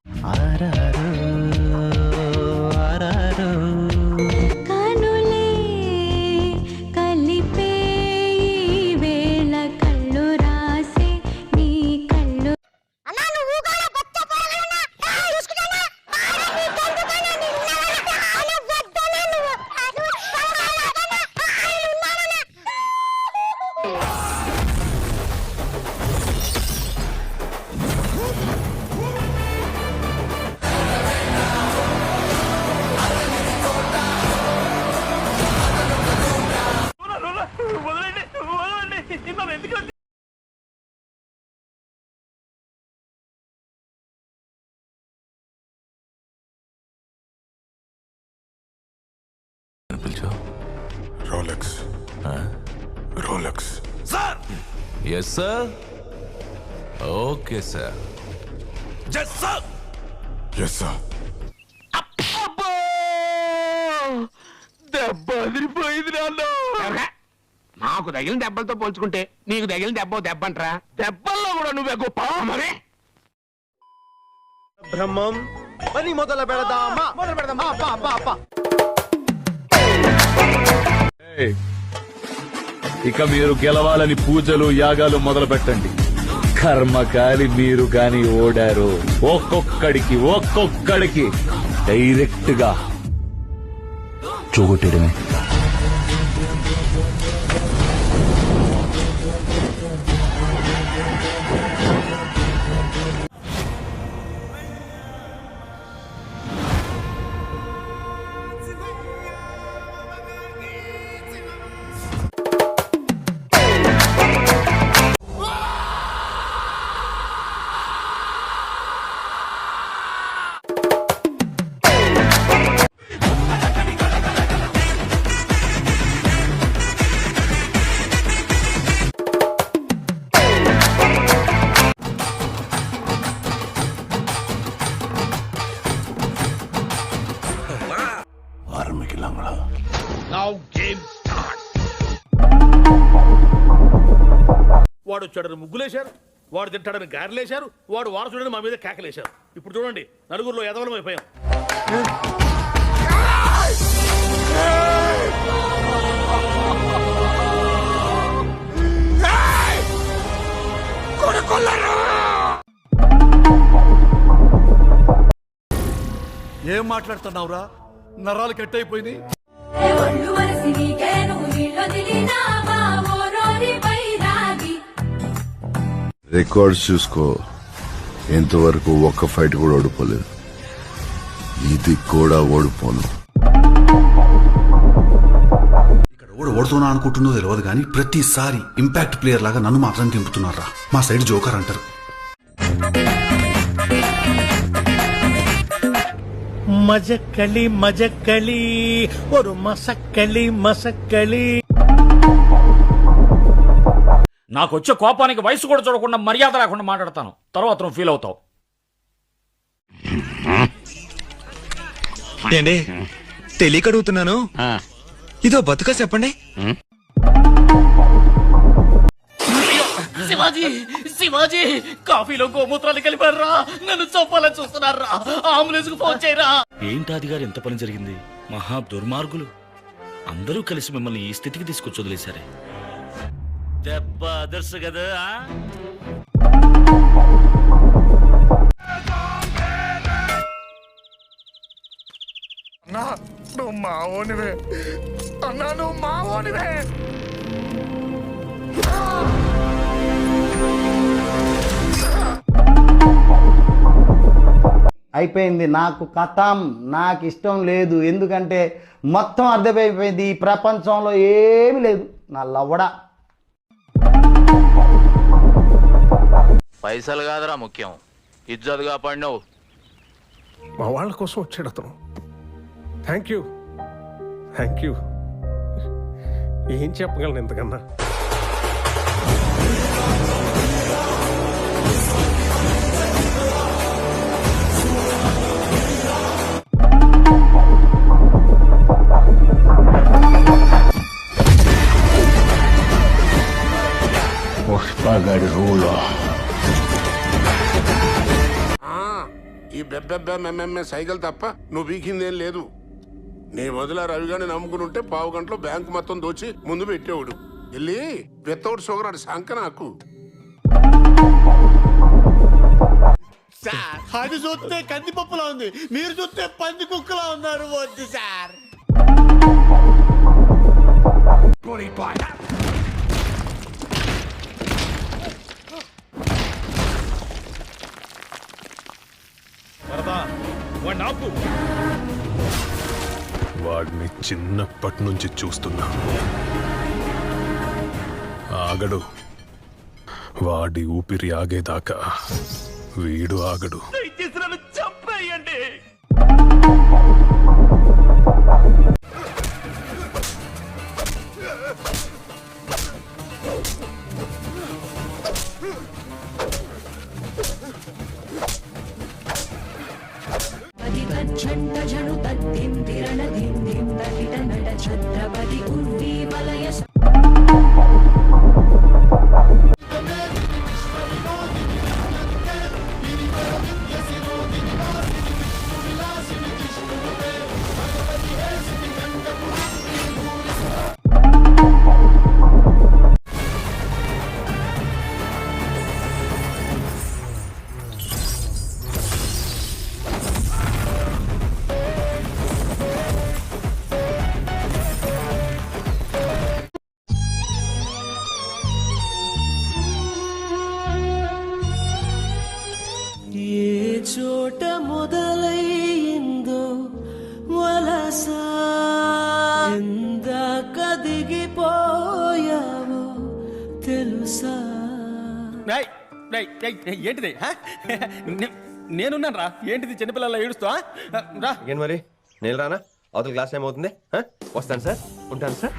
ఆరారో ఆరారో కనులే కలిపే ఈ వేళ కళ్ళు రాసే నీ కళ్ళు. Rolex Rolex sir. Yes sir. Okay sir. జస్ సార్. Yes sir. దెబ్బ అదిరిపోయింది నాన్న. నాకు తగిలిన దెబ్బలతో పోల్చుకుంటే నీకు తగిలిన దెబ్బంటరా. దెబ్బల్లో కూడా నువ్వే గొప్ప మరి. బ్రహ్మం పని మొదలు పెడదామా? ఇక మీరు గెలవాలని పూజలు యాగాలు మొదలు పెట్టండి. కర్మకాలి మీరు గాని ఓడారు ఒక్కొక్కడికి డైరెక్ట్ గా చూగొట్టడమే. వాడు వచ్చాడని ముగ్గులేశారు, వాడు తింటాడని గారెలేశారు, వాడు వారసుడని మా మీద కేకలేశారు. ఇప్పుడు చూడండి, నలుగురిలో ఎదవలం అయిపోయాం. ఏం మాట్లాడుతున్నావురా? నరాలు కట్ అయిపోయింది. రికార్డ్స్ చూసుకో, ఇంతవరకు ఒక్క ఫైట్ కూడా ఓడిపోలేదు. ఇది కూడా ఓడిపోను. ఇక్కడ ఓడుతున్నా అనుకుంటుందో తెలియదు కానీ ప్రతిసారి ఇంపాక్ట్ ప్లేయర్ లాగా నన్ను మాత్రం దింపుతున్నారా. మా సైడ్ జోకర్ అంటారు. మజక్కలి మజక్కలి ఒక మసక్కలి మసక్కలి. నాకొచ్చే కోపానికి వయసు కూడా చూడకుండా మర్యాద లేకుండా మాట్లాడతాను. తర్వాత నువ్వు ఫీల్ అవుతావు. ఏంటి తెలియక అడుగుతున్నాను, ఇదో బతుక చెప్పండి. శివాజీ శివాజీ కాఫీలో గోమూత్రాలు కలిపారా? నన్ను చంపాలని చూస్తున్నారా? అంబులెన్స్ కు ఫోన్ చేయరా. ఏంటాది గారు ఎంత పని జరిగింది? మహా దుర్మార్గులు అందరూ కలిసి మిమ్మల్ని ఈ స్థితికి తీసుకొచ్చి వదిలేశారే. దెబ్బ అదర్సు కదా. నువ్వు మావోనివే అన్నా, నువ్వు మావోనివే. అయిపోయింది. నాకు కథం, నాకు ఇష్టం లేదు. ఎందుకంటే మొత్తం అర్థమైపోయింది. ఈ ప్రపంచంలో ఏమీ లేదు. నా లవ్వడా. పైసలు కాదురా ముఖ్యం, ఇజ్జత్ కాపాడినావు. మా వాళ్ళ కోసం వచ్చాడు అతను. Thank you. ఏం చెప్పగలను ఇంతకన్నా? పుష్పగడి రూలో ఈ బెబ్బెబ్బెమ్మెమ్మె సైకిల్ తప్ప నువ్వు వీకిందేం లేదు. నీ వదిల రవిగాని నమ్ముకుని ఉంటే పావు గంటలో బ్యాంకు మొత్తం దోచి ముందు పెట్టేవాడు. వెళ్ళి వితౌట్ షుగర్ అని సంక నాకు. సార్ అది చూస్తే కందిపప్పులా ఉంది, మీరు చూస్తే పంది కుక్కలా ఉన్నారు. వద్దు సార్. వాడిని చిన్నప్పటి నుంచి చూస్తున్నా. ఆగడు. వాడి ఊపిరి ఆగేదాకా వీడు ఆగడు. చంపేయండి. చోట మొదలైందో వలస ఎందాక దిగిపోయావో తెలుసా. ఏంటిది? నేనున్నాను రా. ఏంటిది చిన్నపిల్లల ఏడుస్తా రా. మరి నేను రానా? అవతల క్లాస్ ఏమవుతుంది? వస్తాను సార్, ఉంటాను సార్.